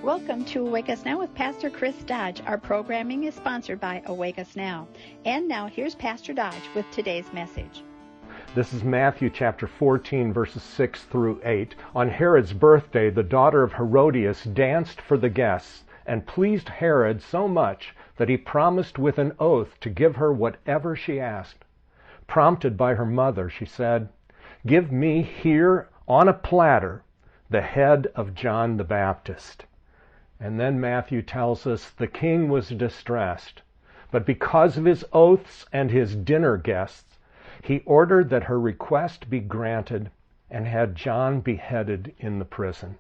Welcome to Awake Us Now with Pastor Chris Dodge. Our programming is sponsored by Awake Us Now. And now here's Pastor Dodge with today's message. This is Matthew chapter 14, verses 6 through 8. On Herod's birthday, the daughter of Herodias danced for the guests and pleased Herod so much that he promised with an oath to give her whatever she asked. Prompted by her mother, she said, "Give me here on a platter the head of John the Baptist." And then Matthew tells us the king was distressed, but because of his oaths and his dinner guests, he ordered that her request be granted and had John beheaded in the prison.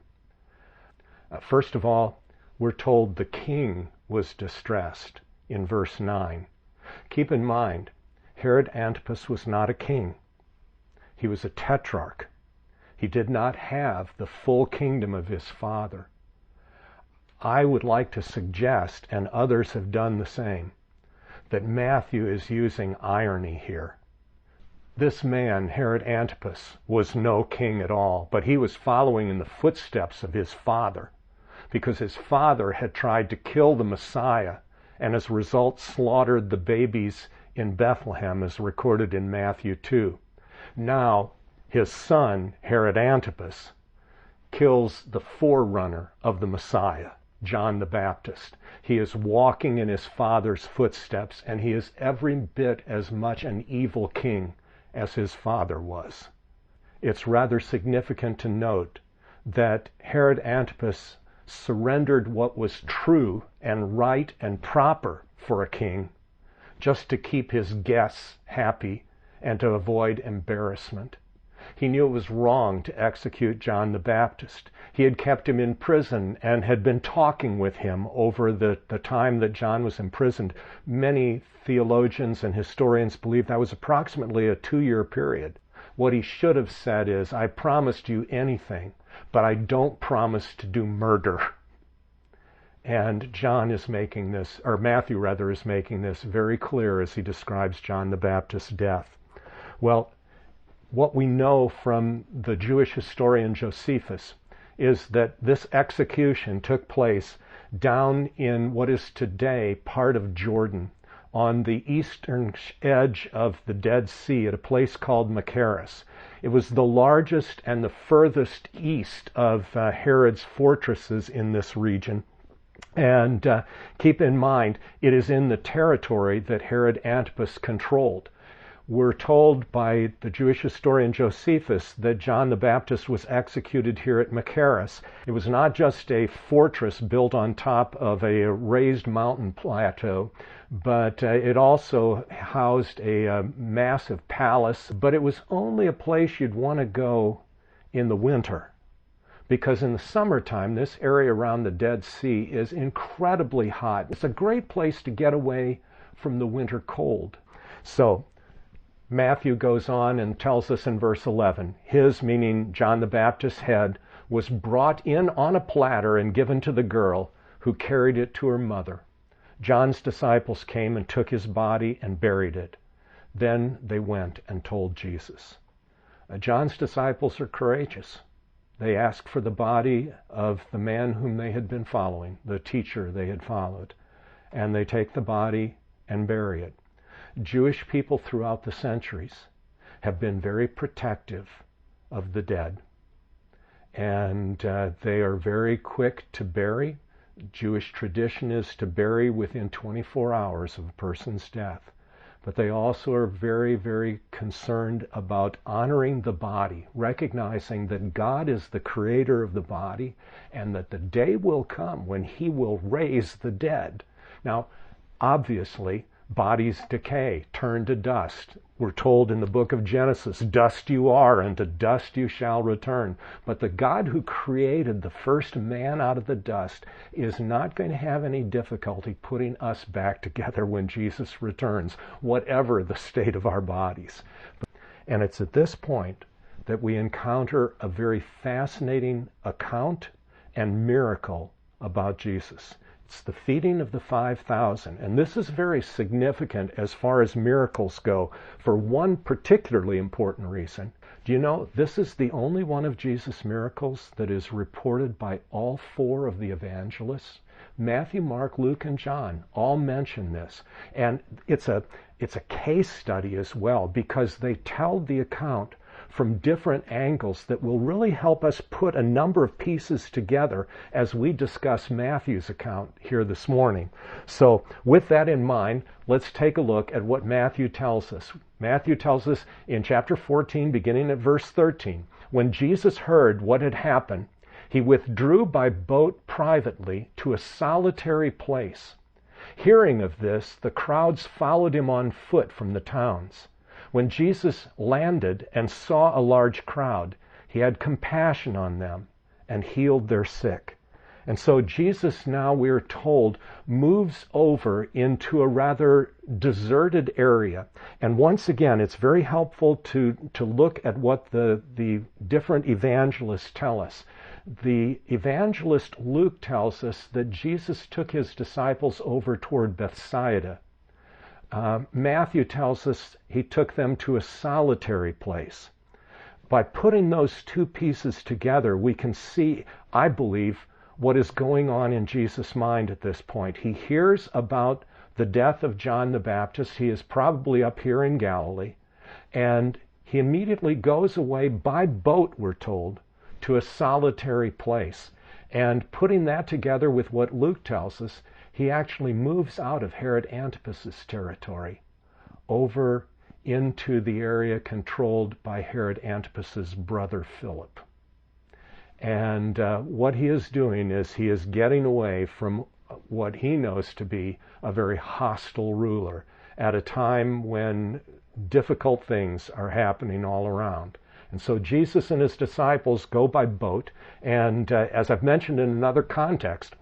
First of all, we're told the king was distressed in verse 9. Keep in mind, Herod Antipas was not a king. He was a tetrarch. He did not have the full kingdom of his father. I would like to suggest, and others have done the same, that Matthew is using irony here. This man, Herod Antipas, was no king at all, but he was following in the footsteps of his father, because his father had tried to kill the Messiah, and as a result slaughtered the babies in Bethlehem, as recorded in Matthew 2. Now, his son, Herod Antipas, kills the forerunner of the Messiah, John the Baptist. He is walking in his father's footsteps, and he is every bit as much an evil king as his father was. It's rather significant to note that Herod Antipas surrendered what was true and right and proper for a king just to keep his guests happy and to avoid embarrassment. He knew it was wrong to execute John the Baptist. He had kept him in prison and had been talking with him over the time that John was imprisoned. Many theologians and historians believe that was approximately a 2-year period. What he should have said is, "I promised you anything, but I don't promise to do murder." And John is making this, or Matthew rather, is making this very clear as he describes John the Baptist's death. Well, what we know from the Jewish historian Josephus is that this execution took place down in what is today part of Jordan, on the eastern edge of the Dead Sea at a place called Machaerus. It was the largest and the furthest east of Herod's fortresses in this region. And keep in mind, it is in the territory that Herod Antipas controlled. We're told by the Jewish historian Josephus that John the Baptist was executed here at Machaerus. It was not just a fortress built on top of a raised mountain plateau, but it also housed a massive palace. But it was only a place you'd want to go in the winter, because in the summertime, this area around the Dead Sea is incredibly hot. It's a great place to get away from the winter cold. So Matthew goes on and tells us in verse 11, his, meaning John the Baptist's head, was brought in on a platter and given to the girl, who carried it to her mother. John's disciples came and took his body and buried it. Then they went and told Jesus. John's disciples are courageous. They ask for the body of the man whom they had been following, the teacher they had followed, and they take the body and bury it. Jewish people throughout the centuries have been very protective of the dead, and they are very quick to bury. Jewish tradition is to bury within 24 hours of a person's death, but they also are very, very concerned about honoring the body, recognizing that God is the creator of the body and that the day will come when he will raise the dead. Now, obviously, bodies decay, turn to dust. We're told in the book of Genesis, dust you are, and to dust you shall return. But the God who created the first man out of the dust is not going to have any difficulty putting us back together when Jesus returns, whatever the state of our bodies. And it's at this point that we encounter a very fascinating account and miracle about Jesus. It's the feeding of the 5,000. And this is very significant as far as miracles go for one particularly important reason. Do you know, this is the only one of Jesus' miracles that is reported by all four of the evangelists. Matthew, Mark, Luke, and John all mention this. And it's a case study as well, because they tell the account from different angles that will really help us put a number of pieces together as we discuss Matthew's account here this morning. So with that in mind, let's take a look at what Matthew tells us. Matthew tells us in chapter 14, beginning at verse 13, when Jesus heard what had happened, he withdrew by boat privately to a solitary place. Hearing of this, the crowds followed him on foot from the towns. When Jesus landed and saw a large crowd, he had compassion on them and healed their sick. And so Jesus now, we are told, moves over into a rather deserted area. And once again, it's very helpful to look at what the different evangelists tell us. The evangelist Luke tells us that Jesus took his disciples over toward Bethsaida. Matthew tells us he took them to a solitary place. By putting those two pieces together, we can see, I believe, what is going on in Jesus' mind at this point. He hears about the death of John the Baptist. He is probably up here in Galilee. And he immediately goes away by boat, we're told, to a solitary place. And putting that together with what Luke tells us, he actually moves out of Herod Antipas's territory over into the area controlled by Herod Antipas's brother Philip. And what he is doing is he is getting away from what he knows to be a very hostile ruler at a time when difficult things are happening all around. And so Jesus and his disciples go by boat, and as I've mentioned in another context,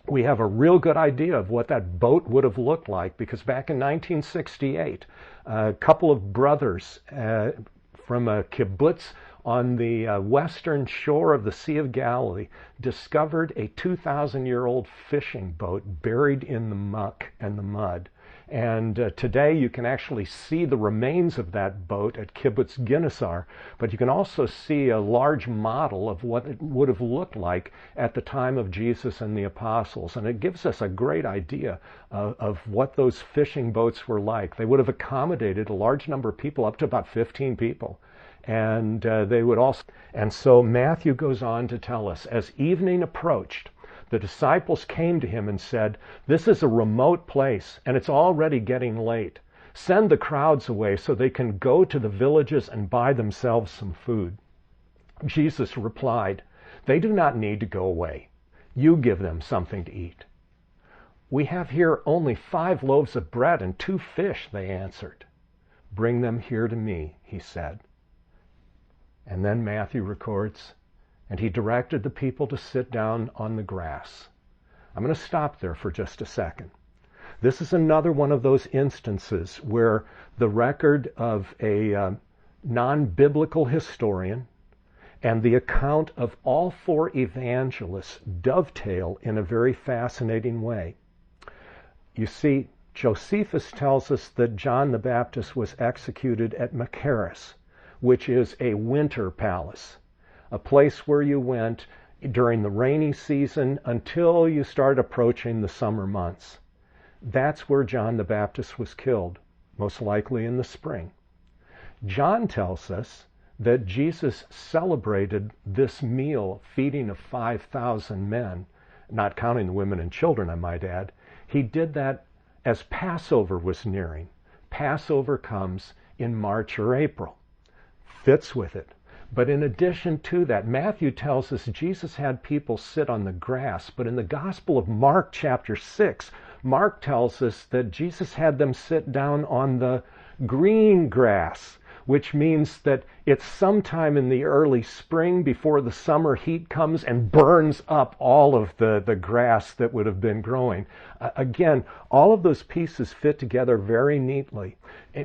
we have a real good idea of what that boat would have looked like, because back in 1968, a couple of brothers from a kibbutz on the western shore of the Sea of Galilee discovered a 2,000-year-old fishing boat buried in the muck and the mud. And today you can actually see the remains of that boat at Kibbutz Ginnasar, but you can also see a large model of what it would have looked like at the time of Jesus and the apostles. And it gives us a great idea of what those fishing boats were like. They would have accommodated a large number of people, up to about 15 people. And they would also, and so Matthew goes on to tell us, as evening approached, the disciples came to him and said, "This is a remote place, and it's already getting late. Send the crowds away so they can go to the villages and buy themselves some food." Jesus replied, "They do not need to go away. You give them something to eat." "We have here only 5 loaves of bread and 2 fish," they answered. "Bring them here to me," he said. And then Matthew records, and he directed the people to sit down on the grass. I'm going to stop there for just a second. This is another one of those instances where the record of a non-biblical historian and the account of all 4 evangelists dovetail in a very fascinating way. You see, Josephus tells us that John the Baptist was executed at Machaerus, which is a winter palace, a place where you went during the rainy season until you start approaching the summer months. That's where John the Baptist was killed, most likely in the spring. John tells us that Jesus celebrated this meal, feeding of 5,000 men, not counting the women and children, I might add. He did that as Passover was nearing. Passover comes in March or April. Fits with it. But in addition to that, Matthew tells us Jesus had people sit on the grass, but in the Gospel of Mark chapter 6, Mark tells us that Jesus had them sit down on the green grass, which means that it's sometime in the early spring before the summer heat comes and burns up all of the grass that would have been growing. Again, all of those pieces fit together very neatly.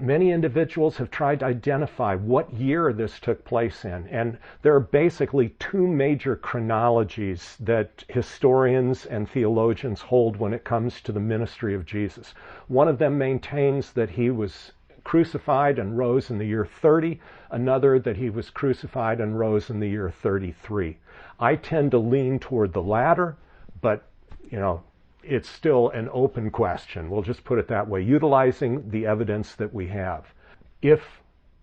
Many individuals have tried to identify what year this took place in, and there are basically two major chronologies that historians and theologians hold when it comes to the ministry of Jesus. One of them maintains that he was crucified and rose in the year 30, another that he was crucified and rose in the year 33. I tend to lean toward the latter, but, it's still an open question. We'll just put it that way, utilizing the evidence that we have. If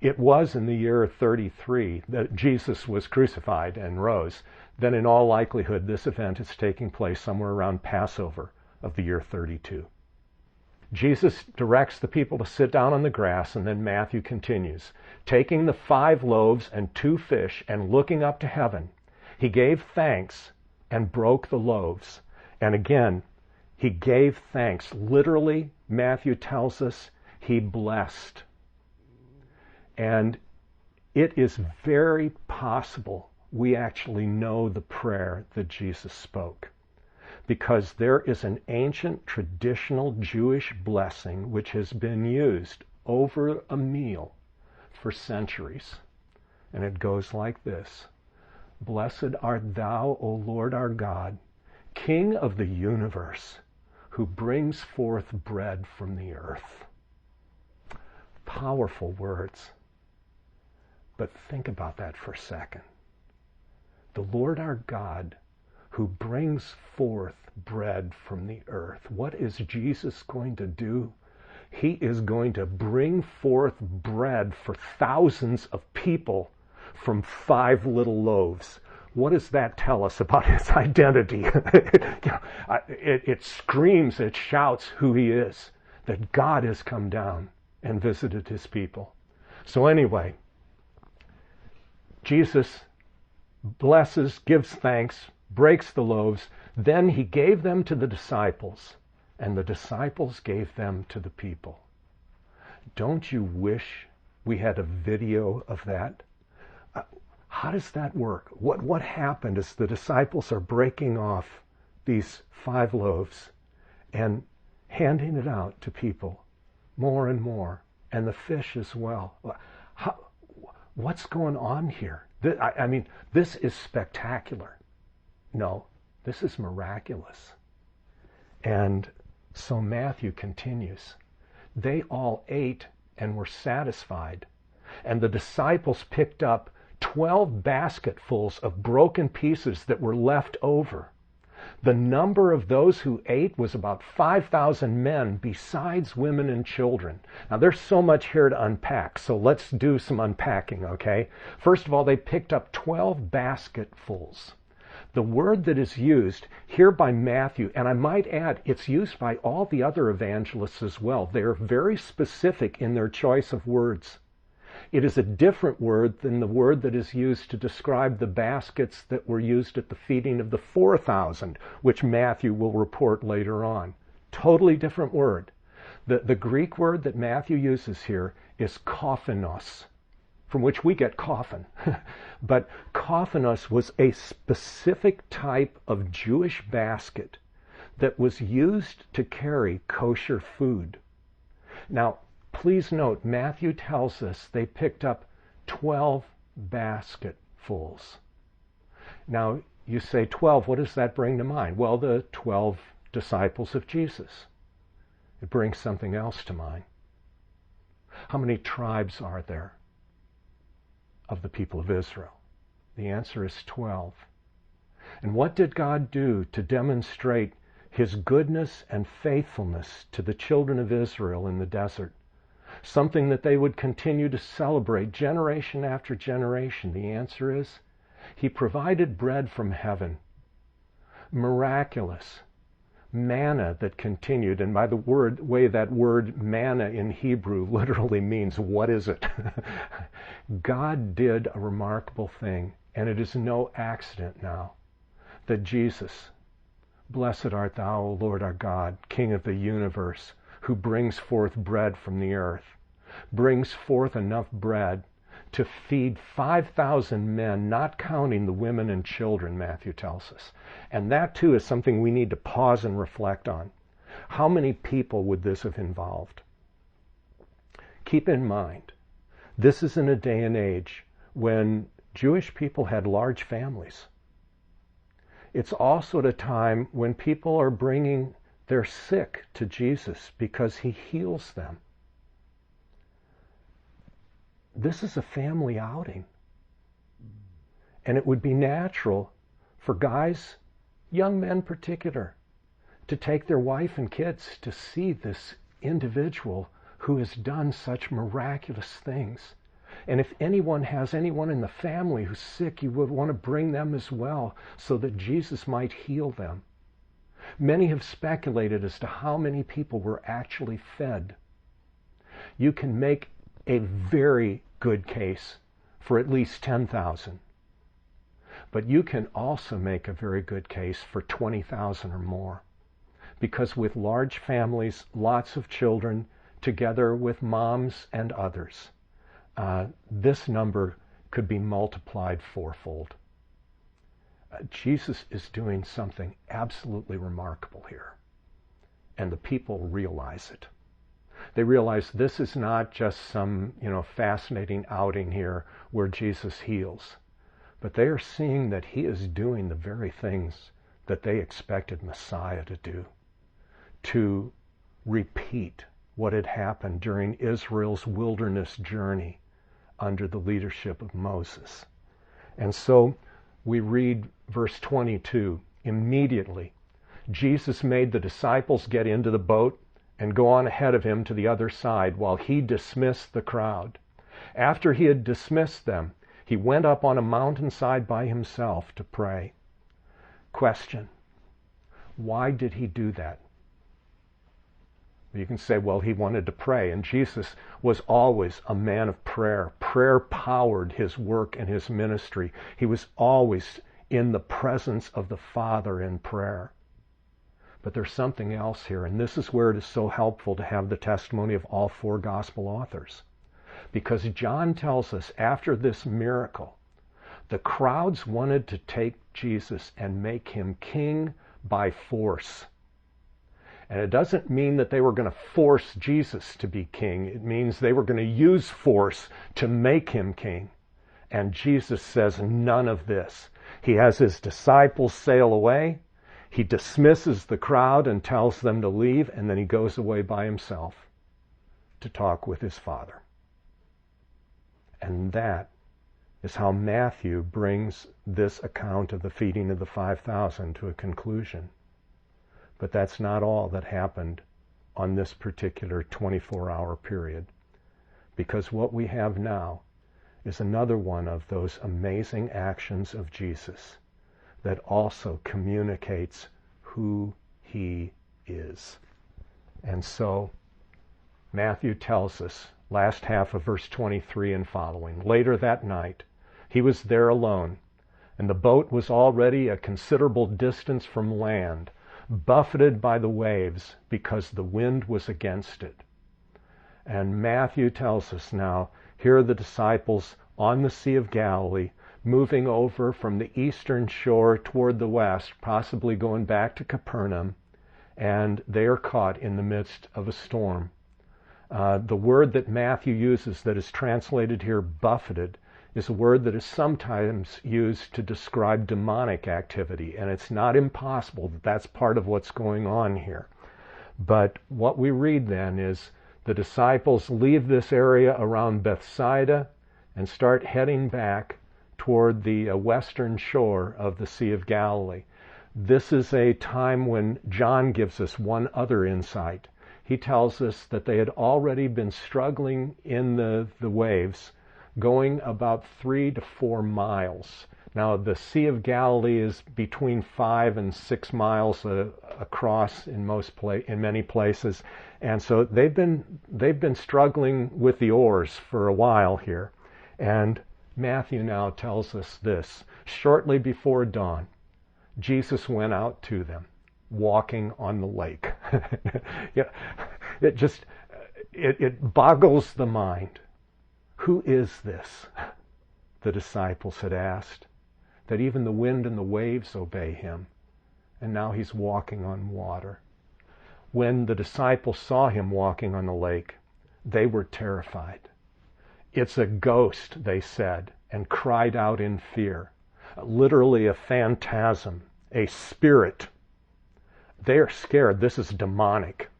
it was in the year 33 that Jesus was crucified and rose, then in all likelihood this event is taking place somewhere around Passover of the year 32. Jesus directs the people to sit down on the grass, and then Matthew continues. Taking the 5 loaves and 2 fish and looking up to heaven, he gave thanks and broke the loaves. And again, he gave thanks. Literally, Matthew tells us he blessed. And it is very possible we actually know the prayer that Jesus spoke, because there is an ancient traditional Jewish blessing which has been used over a meal for centuries. And it goes like this. Blessed art thou, O Lord our God, King of the universe, who brings forth bread from the earth. Powerful words. But think about that for a second. The Lord our God, who brings forth bread from the earth. What is Jesus going to do? He is going to bring forth bread for thousands of people from 5 little loaves. What does that tell us about his identity? It screams, it shouts who he is, that God has come down and visited his people. So anyway, Jesus blesses, gives thanks, breaks the loaves, then he gave them to the disciples, and the disciples gave them to the people. Don't you wish we had a video of that? How does that work? What happened as the disciples are breaking off these 5 loaves and handing it out to people, more and more, and the fish as well? What's going on here? This is spectacular. No, this is miraculous. And so Matthew continues. They all ate and were satisfied, and the disciples picked up 12 basketfuls of broken pieces that were left over. The number of those who ate was about 5,000 men, besides women and children. Now, there's so much here to unpack, so let's do some unpacking, okay? First of all, they picked up 12 basketfuls. The word that is used here by Matthew, and I might add, it's used by all the other evangelists as well. They're very specific in their choice of words. It is a different word than the word that is used to describe the baskets that were used at the feeding of the 4,000, which Matthew will report later on. Totally different word. The Greek word that Matthew uses here is kophanos, from which we get coffin. But kophanos was a specific type of Jewish basket that was used to carry kosher food. Now, please note, Matthew tells us they picked up 12 basketfuls. Now, you say 12, what does that bring to mind? Well, the 12 disciples of Jesus. It brings something else to mind. How many tribes are there of the people of Israel? The answer is 12. And what did God do to demonstrate his goodness and faithfulness to the children of Israel in the desert? Something that they would continue to celebrate generation after generation. The answer is, he provided bread from heaven. Miraculous. Manna that continued. And by the way that word manna in Hebrew literally means, what is it? God did a remarkable thing. And it is no accident now that Jesus, blessed art thou, O Lord our God, King of the universe, who brings forth bread from the earth, brings forth enough bread to feed 5,000 men, not counting the women and children, Matthew tells us. And that too is something we need to pause and reflect on. How many people would this have involved? Keep in mind, this is in a day and age when Jewish people had large families. It's also at a time when people are bringing their sick to Jesus because he heals them. This is a family outing. And it would be natural for guys, young men in particular, to take their wife and kids to see this individual who has done such miraculous things. And if anyone has anyone in the family who's sick, you would want to bring them as well so that Jesus might heal them. Many have speculated as to how many people were actually fed. You can make a very good case for at least 10,000. But you can also make a very good case for 20,000 or more. Because with large families, lots of children, together with moms and others, this number could be multiplied fourfold. Jesus is doing something absolutely remarkable here. And the people realize it. They realize this is not just some, fascinating outing here where Jesus heals. But they are seeing that he is doing the very things that they expected Messiah to do. To repeat what had happened during Israel's wilderness journey under the leadership of Moses. And so we read verse 22. Immediately, Jesus made the disciples get into the boat and go on ahead of him to the other side while he dismissed the crowd. After he had dismissed them, he went up on a mountainside by himself to pray. Question: why did he do that? You can say, well, he wanted to pray, and Jesus was always a man of prayer. Prayer powered his work and his ministry. He was always in the presence of the Father in prayer. But there's something else here, and this is where it is so helpful to have the testimony of all four gospel authors. Because John tells us after this miracle, the crowds wanted to take Jesus and make him king by force. And it doesn't mean that they were going to force Jesus to be king. It means they were going to use force to make him king. And Jesus says none of this. He has his disciples sail away. He dismisses the crowd and tells them to leave, and then he goes away by himself to talk with his Father. And that is how Matthew brings this account of the feeding of the 5,000 to a conclusion. But that's not all that happened on this particular 24-hour period. Because what we have now is another one of those amazing actions of Jesus that also communicates who he is. And so Matthew tells us, last half of verse 23 and following, later that night, he was there alone, and the boat was already a considerable distance from land, buffeted by the waves because the wind was against it. And Matthew tells us now, here are the disciples on the Sea of Galilee, moving over from the eastern shore toward the west, possibly going back to Capernaum, and they are caught in the midst of a storm. The word that Matthew uses that is translated here, buffeted, is a word that is sometimes used to describe demonic activity, and it's not impossible that that's part of what's going on here. But what we read then is the disciples leave this area around Bethsaida and start heading back toward the western shore of the Sea of Galilee. This is a time when John gives us one other insight. He tells us that they had already been struggling in the waves, going about 3 to 4 miles. Now, the Sea of Galilee is between 5 and 6 miles across in many places, and so they've been struggling with the oars for a while here. And Matthew now tells us this: shortly before dawn, Jesus went out to them, walking on the lake. It boggles the mind "Who is this?" the disciples had asked, "that even the wind and the waves obey him?" And now he's walking on water. When the disciples saw him walking on the lake, they were terrified. "It's a ghost," they said, and cried out in fear. Literally a phantasm, a spirit. They are scared. This is demonic.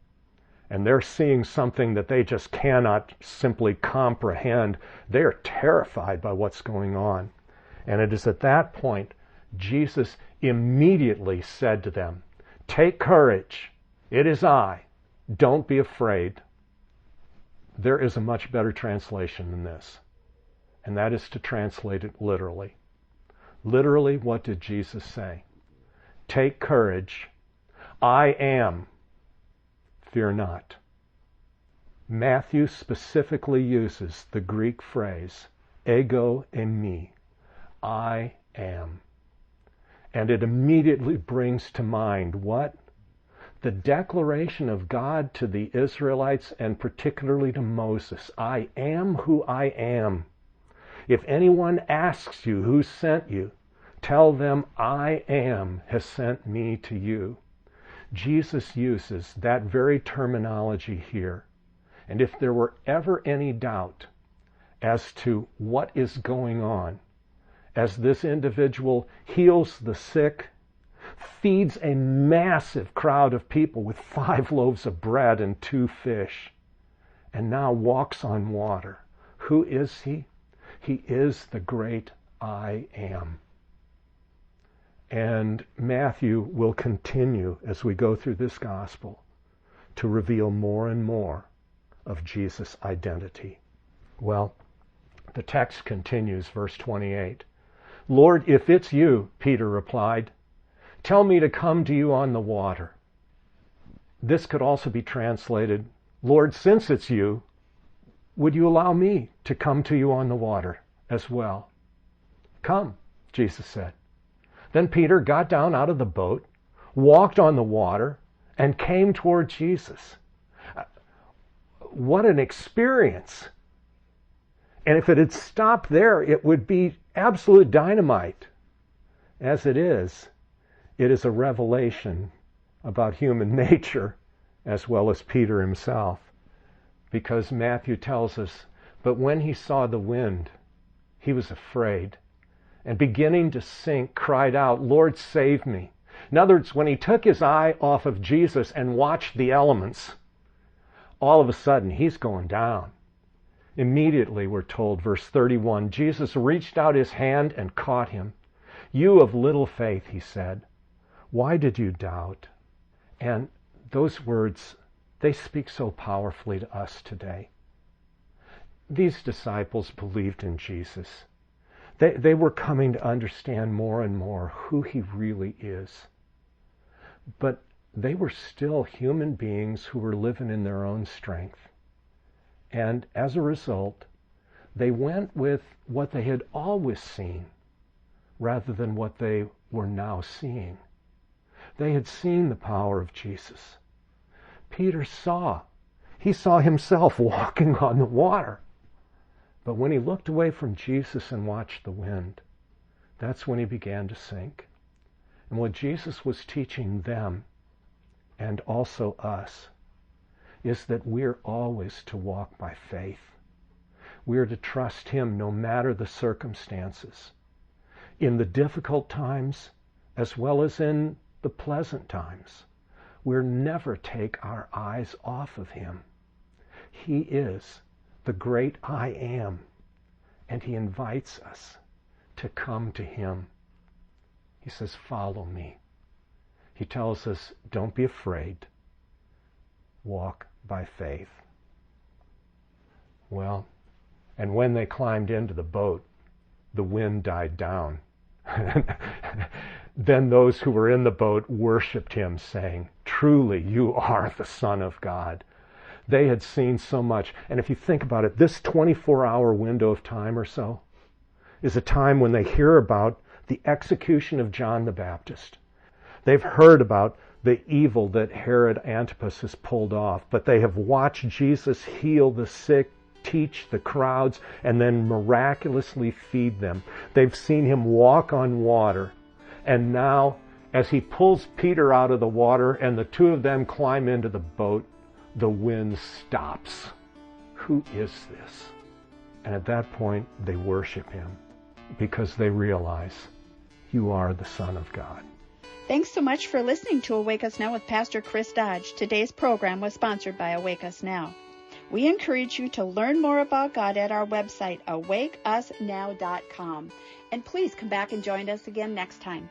And they're seeing something that they just cannot simply comprehend. They are terrified by what's going on. And it is at that point Jesus immediately said to them, "Take courage. It is I. Don't be afraid." There is a much better translation than this, and that is to translate it literally. Literally, what did Jesus say? "Take courage. I am. Fear not." Matthew specifically uses the Greek phrase, ego eimi, I am. And it immediately brings to mind what? The declaration of God to the Israelites, and particularly to Moses, "I am who I am. If anyone asks you who sent you, tell them I am has sent me to you." Jesus uses that very terminology here. And if there were ever any doubt as to what is going on, as this individual heals the sick, feeds a massive crowd of people with 5 loaves of bread and 2 fish, and now walks on water, who is he? He is the great I am. And Matthew will continue as we go through this gospel to reveal more and more of Jesus' identity. Well, the text continues, verse 28. "Lord, if it's you," Peter replied, "tell me to come to you on the water." This could also be translated, "Lord, since it's you, would you allow me to come to you on the water as well?" "Come," Jesus said. Then Peter got down out of the boat, walked on the water, and came toward Jesus. What an experience! And if it had stopped there, it would be absolute dynamite. As it is a revelation about human nature as well as Peter himself. Because Matthew tells us, "But when he saw the wind, he was afraid, and beginning to sink, cried out, 'Lord, save me.'" In other words, when he took his eye off of Jesus and watched the elements, all of a sudden he's going down. Immediately, we're told, verse 31, Jesus reached out his hand and caught him. "You of little faith," he said, "why did you doubt?" And those words, they speak so powerfully to us today. These disciples believed in Jesus. They were coming to understand more and more who he really is. But they were still human beings who were living in their own strength. And as a result, they went with what they had always seen rather than what they were now seeing. They had seen the power of Jesus. Peter saw. He saw himself walking on the water. But when he looked away from Jesus and watched the wind, that's when he began to sink. And what Jesus was teaching them, and also us, is that we're always to walk by faith. We're to trust him no matter the circumstances, in the difficult times as well as in the pleasant times. We're never take our eyes off of him. He is the great I am, and he invites us to come to him. He says, "Follow me." He tells us, don't be afraid. Walk by faith. Well, and when they climbed into the boat, the wind died down. Then those who were in the boat worshiped him, saying, "Truly, you are the Son of God." They had seen so much. And if you think about it, this 24-hour window of time or so is a time when they hear about the execution of John the Baptist. They've heard about the evil that Herod Antipas has pulled off, but they have watched Jesus heal the sick, teach the crowds and then miraculously feed them. They've seen him walk on water. And now, as he pulls Peter out of the water and the two of them climb into the boat, the wind stops. Who is this? And at that point, they worship him because they realize you are the Son of God. Thanks so much for listening to Awake Us Now with Pastor Chris Dodge. Today's program was sponsored by Awake Us Now. We encourage you to learn more about God at our website, awakeusnow.com. And please come back and join us again next time.